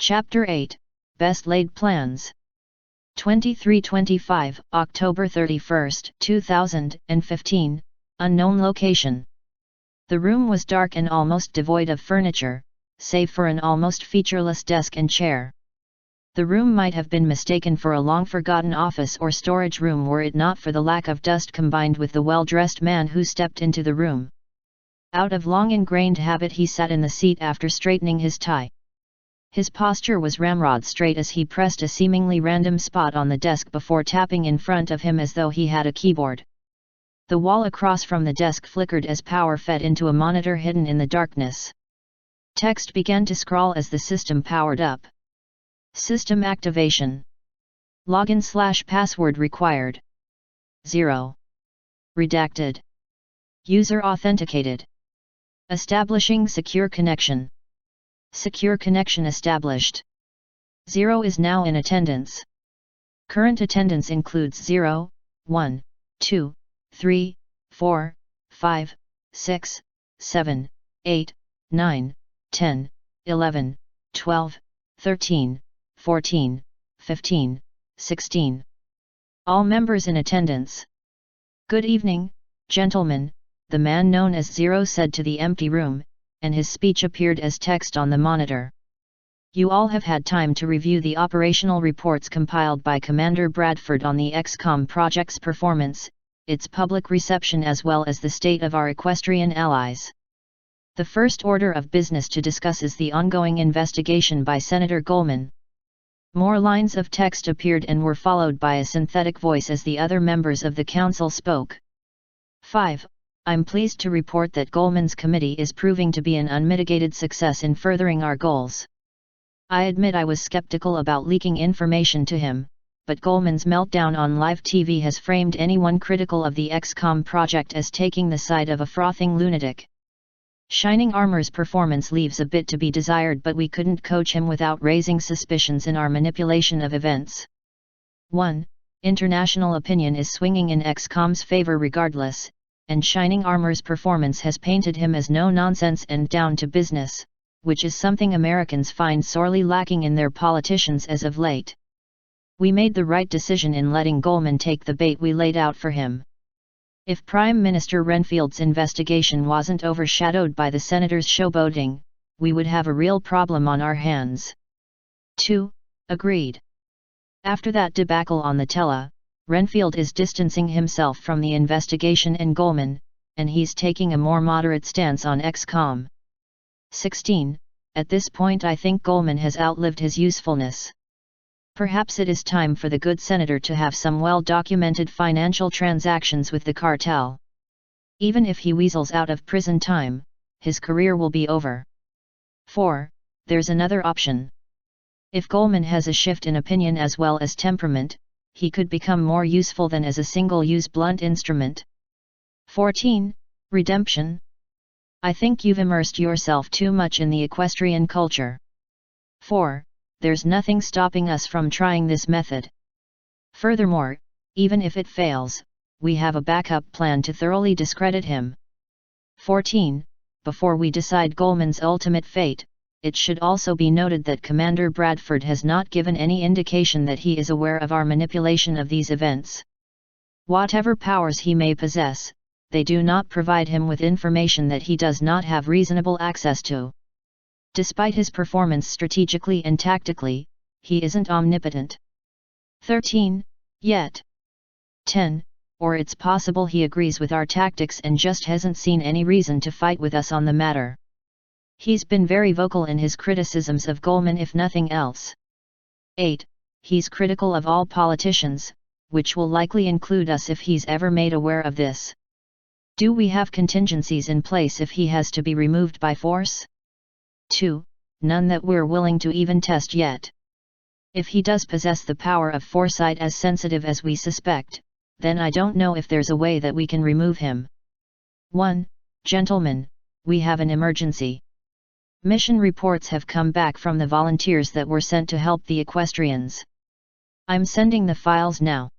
Chapter 8, Best Laid Plans. 2325, October 31, 2015, Unknown Location. The room was dark and almost devoid of furniture, save for an almost featureless desk and chair. The room might have been mistaken for a long-forgotten office or storage room were it not for the lack of dust combined with the well-dressed man who stepped into the room. Out of long-ingrained habit he sat in the seat after straightening his tie. His posture was ramrod straight as he pressed a seemingly random spot on the desk before tapping in front of him as though he had a keyboard. The wall across from the desk flickered as power fed into a monitor hidden in the darkness. Text began to scroll as the system powered up. System activation. Login/password required. 0. Redacted. User authenticated. Establishing secure connection. Secure connection established. 0 is now in attendance. Current attendance includes 0, 1, 2, 3, 4, 5, 6, 7, 8, 9, 10, 11, 12, 13, 14, 15, 16. All members in attendance. Good evening, gentlemen, the man known as Zero said to the empty room, and his speech appeared as text on the monitor. You all have had time to review the operational reports compiled by Commander Bradford on the XCOM project's performance, its public reception as well as the state of our equestrian allies. The first order of business to discuss is the ongoing investigation by Senator Goldman. More lines of text appeared and were followed by a synthetic voice as the other members of the council spoke. 5. I'm pleased to report that Goldman's committee is proving to be an unmitigated success in furthering our goals. I admit I was skeptical about leaking information to him, but Goldman's meltdown on live TV has framed anyone critical of the XCOM project as taking the side of a frothing lunatic. Shining Armor's performance leaves a bit to be desired, but we couldn't coach him without raising suspicions in our manipulation of events. 1. International opinion is swinging in XCOM's favor regardless, and Shining Armor's performance has painted him as no-nonsense and down to business, which is something Americans find sorely lacking in their politicians as of late. We made the right decision in letting Goldman take the bait we laid out for him. If Prime Minister Renfield's investigation wasn't overshadowed by the senator's showboating, we would have a real problem on our hands. 2. Agreed. After that debacle on the tele, Renfield is distancing himself from the investigation and Goldman, and he's taking a more moderate stance on XCOM. 16. At this point I think Goldman has outlived his usefulness. Perhaps it is time for the good senator to have some well-documented financial transactions with the cartel. Even if he weasels out of prison time, his career will be over. 4. There's another option. If Goldman has a shift in opinion as well as temperament, he could become more useful than as a single-use blunt instrument. 14. Redemption. I think you've immersed yourself too much in the equestrian culture. 4. There's nothing stopping us from trying this method. Furthermore, even if it fails, we have a backup plan to thoroughly discredit him. 14. Before we decide Goldman's ultimate fate, it should also be noted that Commander Bradford has not given any indication that he is aware of our manipulation of these events. Whatever powers he may possess, they do not provide him with information that he does not have reasonable access to. Despite his performance strategically and tactically, he isn't omnipotent. 13. Yet. 10. Or it's possible he agrees with our tactics and just hasn't seen any reason to fight with us on the matter. He's been very vocal in his criticisms of Goldman if nothing else. 8. He's critical of all politicians, which will likely include us if he's ever made aware of this. Do we have contingencies in place if he has to be removed by force? 2. None that we're willing to even test yet. If he does possess the power of foresight as sensitive as we suspect, then I don't know if there's a way that we can remove him. 1. Gentlemen, we have an emergency. Mission reports have come back from the volunteers that were sent to help the equestrians. I'm sending the files now.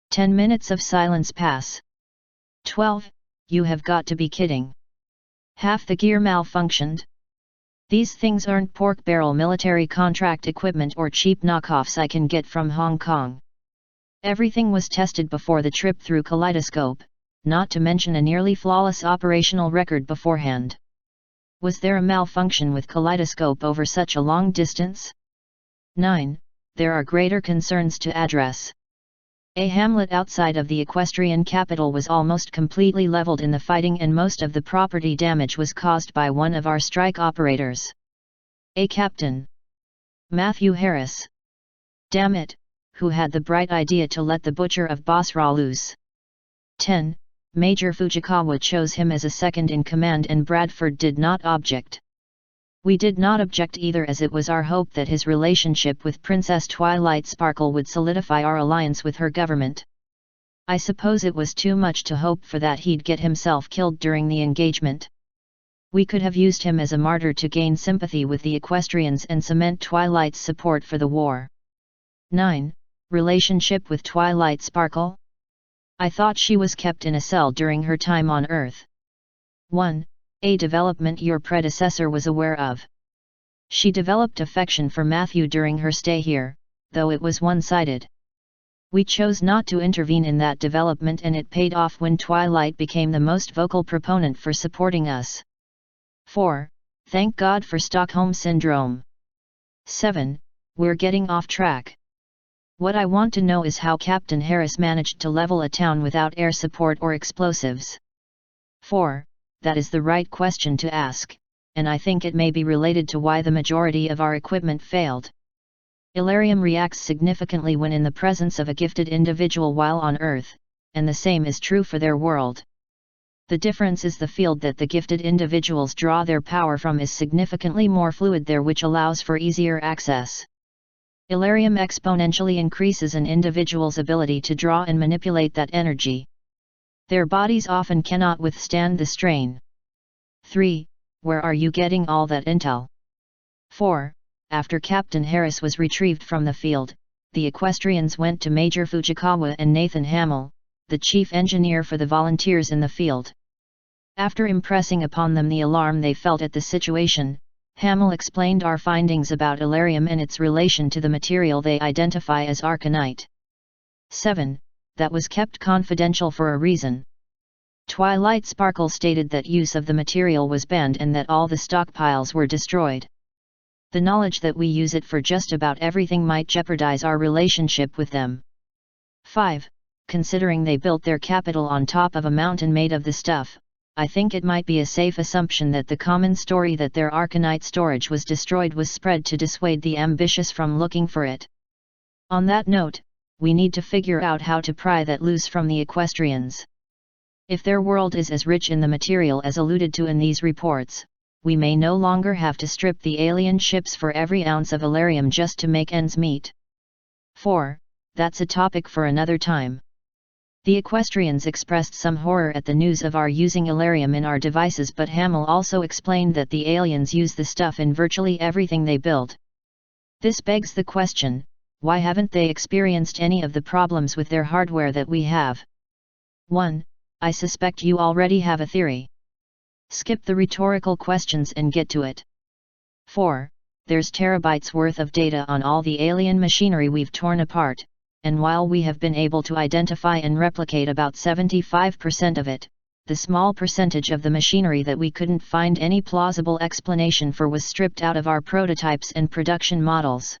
10 minutes of silence pass. 12. You have got to be kidding. Half the gear malfunctioned? These things aren't pork barrel military contract equipment or cheap knockoffs I can get from Hong Kong. Everything was tested before the trip through Kaleidoscope, not to mention a nearly flawless operational record beforehand. Was there a malfunction with Kaleidoscope over such a long distance? 9. There are greater concerns to address. A hamlet outside of the equestrian capital was almost completely leveled in the fighting, and most of the property damage was caused by one of our strike operators. A captain. Matthew Harris. Damn it, who had the bright idea to let the butcher of Basra loose? 10. Major Fujikawa chose him as a second in command and Bradford did not object. We did not object either, as it was our hope that his relationship with Princess Twilight Sparkle would solidify our alliance with her government. I suppose it was too much to hope for that he'd get himself killed during the engagement. We could have used him as a martyr to gain sympathy with the equestrians and cement Twilight's support for the war. 9. Relationship with Twilight Sparkle? I thought she was kept in a cell during her time on Earth. 1. A development your predecessor was aware of. She developed affection for Matthew during her stay here, though it was one-sided. We chose not to intervene in that development, and it paid off when Twilight became the most vocal proponent for supporting us. 4. Thank God for Stockholm Syndrome. 7. We're getting off track. What I want to know is how Captain Harris managed to level a town without air support or explosives. 4. That is the right question to ask, and I think it may be related to why the majority of our equipment failed. Illyrium reacts significantly when in the presence of a gifted individual while on Earth, and the same is true for their world. The difference is the field that the gifted individuals draw their power from is significantly more fluid there, which allows for easier access. Illyrium exponentially increases an individual's ability to draw and manipulate that energy. Their bodies often cannot withstand the strain. 3. Where are you getting all that intel? 4. After Captain Harris was retrieved from the field, the equestrians went to Major Fujikawa and Nathan Hamill, the chief engineer for the volunteers in the field. After impressing upon them the alarm they felt at the situation, Hamill explained our findings about Illyrium and its relation to the material they identify as arcanite. 7. That was kept confidential for a reason. Twilight Sparkle stated that use of the material was banned and that all the stockpiles were destroyed. The knowledge that we use it for just about everything might jeopardize our relationship with them. 5. Considering they built their capital on top of a mountain made of the stuff, I think it might be a safe assumption that the common story that their arcanite storage was destroyed was spread to dissuade the ambitious from looking for it. On that note, we need to figure out how to pry that loose from the equestrians. If their world is as rich in the material as alluded to in these reports, we may no longer have to strip the alien ships for every ounce of Illyrium just to make ends meet. 4. That's a topic for another time. The equestrians expressed some horror at the news of our using Illyrium in our devices, but Hamill also explained that the aliens use the stuff in virtually everything they build. This begs the question, why haven't they experienced any of the problems with their hardware that we have? 1. I suspect you already have a theory. Skip the rhetorical questions and get to it. 4. There's terabytes worth of data on all the alien machinery we've torn apart, and while we have been able to identify and replicate about 75% of it, the small percentage of the machinery that we couldn't find any plausible explanation for was stripped out of our prototypes and production models.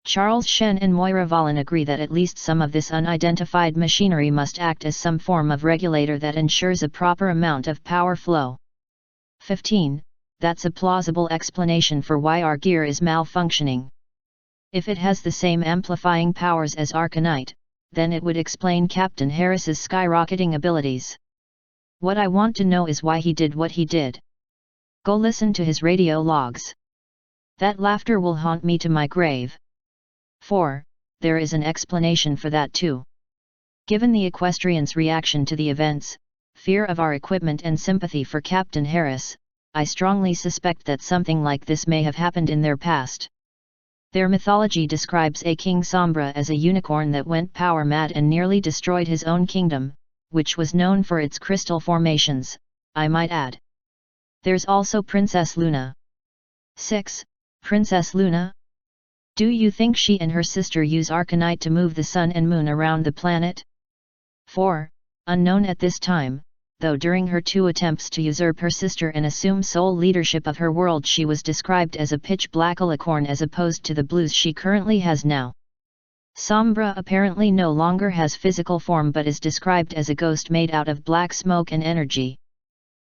Charles Shen and Moira Volin agree that at least some of this unidentified machinery must act as some form of regulator that ensures a proper amount of power flow. 15. That's a plausible explanation for why our gear is malfunctioning. If it has the same amplifying powers as arcanite, then it would explain Captain Harris's skyrocketing abilities. What I want to know is why he did what he did. Go listen to his radio logs. That laughter will haunt me to my grave. 4. There is an explanation for that too. Given the equestrians' reaction to the events, fear of our equipment and sympathy for Captain Harris, I strongly suspect that something like this may have happened in their past. Their mythology describes a King Sombra as a unicorn that went power mad and nearly destroyed his own kingdom, which was known for its crystal formations, I might add. There's also Princess Luna. 6. Princess Luna? Do you think she and her sister use Arcanite to move the sun and moon around the planet? 4. Unknown at this time, though during her 2 attempts to usurp her sister and assume sole leadership of her world she was described as a pitch-black alicorn as opposed to the blues she currently has now. Sombra apparently no longer has physical form but is described as a ghost made out of black smoke and energy.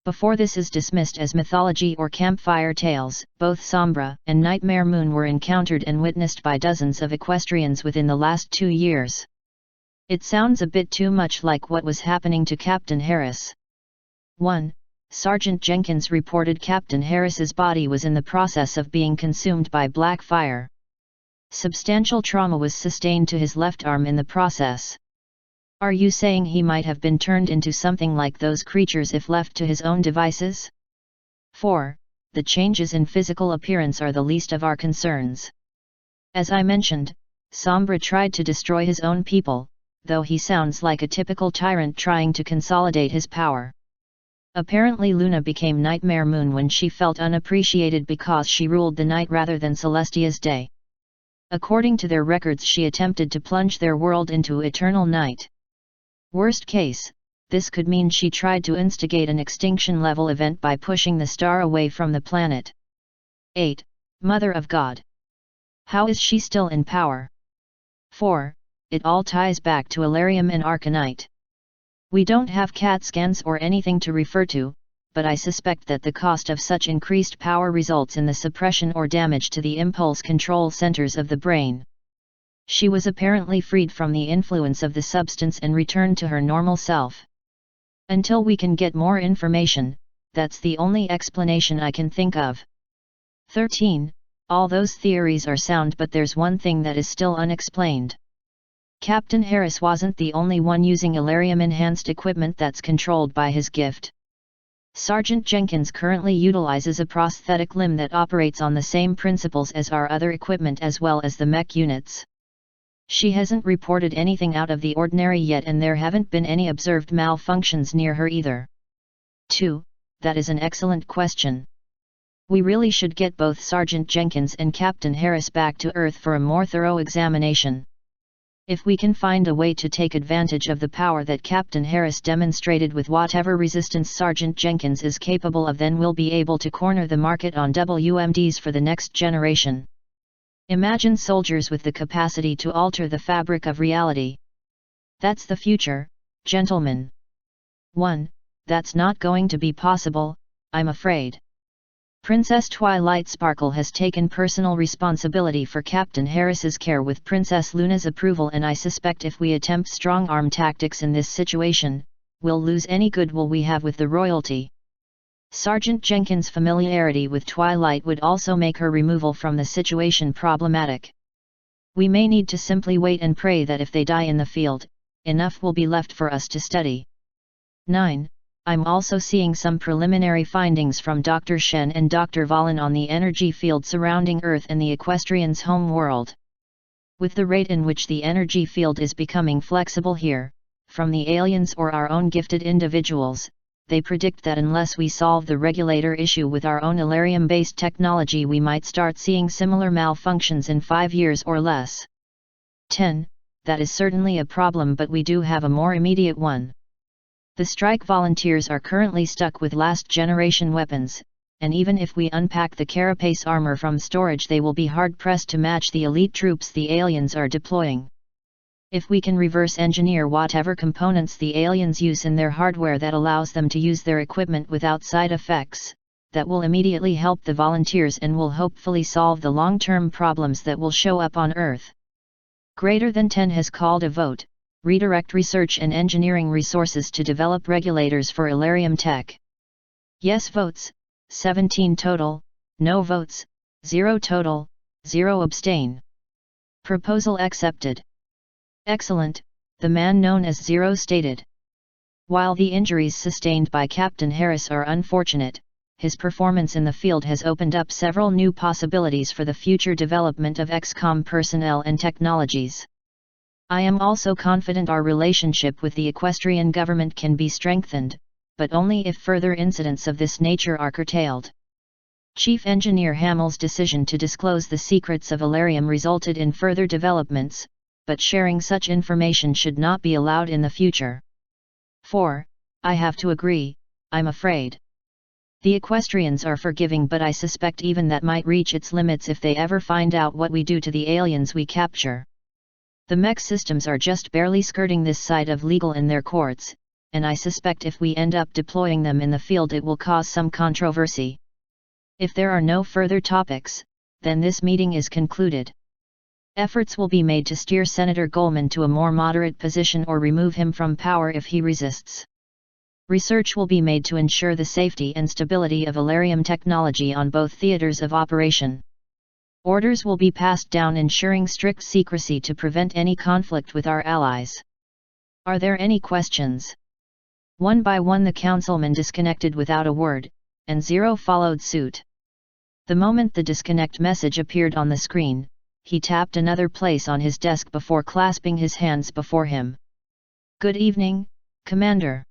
Before this is dismissed as mythology or campfire tales, both Sombra and Nightmare Moon were encountered and witnessed by dozens of equestrians within the last 2 years. It sounds a bit too much like what was happening to Captain Harris. 1. Sergeant Jenkins reported Captain Harris's body was in the process of being consumed by black fire. Substantial trauma was sustained to his left arm in the process. Are you saying he might have been turned into something like those creatures if left to his own devices? 4. The changes in physical appearance are the least of our concerns. As I mentioned, Sombra tried to destroy his own people, though he sounds like a typical tyrant trying to consolidate his power. Apparently Luna became Nightmare Moon when she felt unappreciated because she ruled the night rather than Celestia's day. According to their records she attempted to plunge their world into eternal night. Worst case, this could mean she tried to instigate an extinction-level event by pushing the star away from the planet. 8. Mother of God. How is she still in power? 4. It all ties back to Elarium and Arcanite. We don't have CAT scans or anything to refer to, but I suspect that the cost of such increased power results in the suppression or damage to the impulse control centers of the brain. She was apparently freed from the influence of the substance and returned to her normal self. Until we can get more information, that's the only explanation I can think of. 13. All those theories are sound, but there's one thing that is still unexplained. Captain Harris wasn't the only one using Elarium-enhanced equipment that's controlled by his gift. Sergeant Jenkins currently utilizes a prosthetic limb that operates on the same principles as our other equipment as well as the mech units. She hasn't reported anything out of the ordinary yet and there haven't been any observed malfunctions near her either. 2. That is an excellent question. We really should get both Sergeant Jenkins and Captain Harris back to Earth for a more thorough examination. If we can find a way to take advantage of the power that Captain Harris demonstrated with whatever resistance Sergeant Jenkins is capable of, then we'll be able to corner the market on WMDs for the next generation. Imagine soldiers with the capacity to alter the fabric of reality. That's the future, gentlemen. 1. That's not going to be possible, I'm afraid. Princess Twilight Sparkle has taken personal responsibility for Captain Harris's care with Princess Luna's approval, and I suspect if we attempt strong-arm tactics in this situation, we'll lose any goodwill we have with the royalty. Sergeant Jenkins' familiarity with Twilight would also make her removal from the situation problematic. We may need to simply wait and pray that if they die in the field, enough will be left for us to study. 9. I'm also seeing some preliminary findings from Dr. Shen and Dr. Valen on the energy field surrounding Earth and the equestrians' home world. With the rate in which the energy field is becoming flexible here, from the aliens or our own gifted individuals, they predict that unless we solve the regulator issue with our own Elarium-based technology, we might start seeing similar malfunctions in 5 years or less. 10. That is certainly a problem, but we do have a more immediate one. The strike volunteers are currently stuck with last-generation weapons, and even if we unpack the carapace armor from storage, they will be hard-pressed to match the elite troops the aliens are deploying. If we can reverse engineer whatever components the aliens use in their hardware that allows them to use their equipment without side effects, that will immediately help the volunteers and will hopefully solve the long-term problems that will show up on Earth. Greater than 10 has called a vote. Redirect research and engineering resources to develop regulators for Elarium tech. Yes votes, 17 total, no votes, 0 total, 0 abstain. Proposal accepted. Excellent, the man known as Zero stated. While the injuries sustained by Captain Harris are unfortunate, his performance in the field has opened up several new possibilities for the future development of XCOM personnel and technologies. I am also confident our relationship with the equestrian government can be strengthened, but only if further incidents of this nature are curtailed. Chief Engineer Hamill's decision to disclose the secrets of Alarium resulted in further developments, but sharing such information should not be allowed in the future. 4. I have to agree, I'm afraid. The Equestrians are forgiving, but I suspect even that might reach its limits if they ever find out what we do to the aliens we capture. The mech systems are just barely skirting this side of legal in their courts, and I suspect if we end up deploying them in the field it will cause some controversy. If there are no further topics, then this meeting is concluded. Efforts will be made to steer Senator Goldman to a more moderate position or remove him from power if he resists. Research will be made to ensure the safety and stability of Alarium technology on both theaters of operation. Orders will be passed down ensuring strict secrecy to prevent any conflict with our allies. Are there any questions? One by one the councilman disconnected without a word, and Zero followed suit. The moment the disconnect message appeared on the screen, he tapped another place on his desk before clasping his hands before him. Good evening, Commander.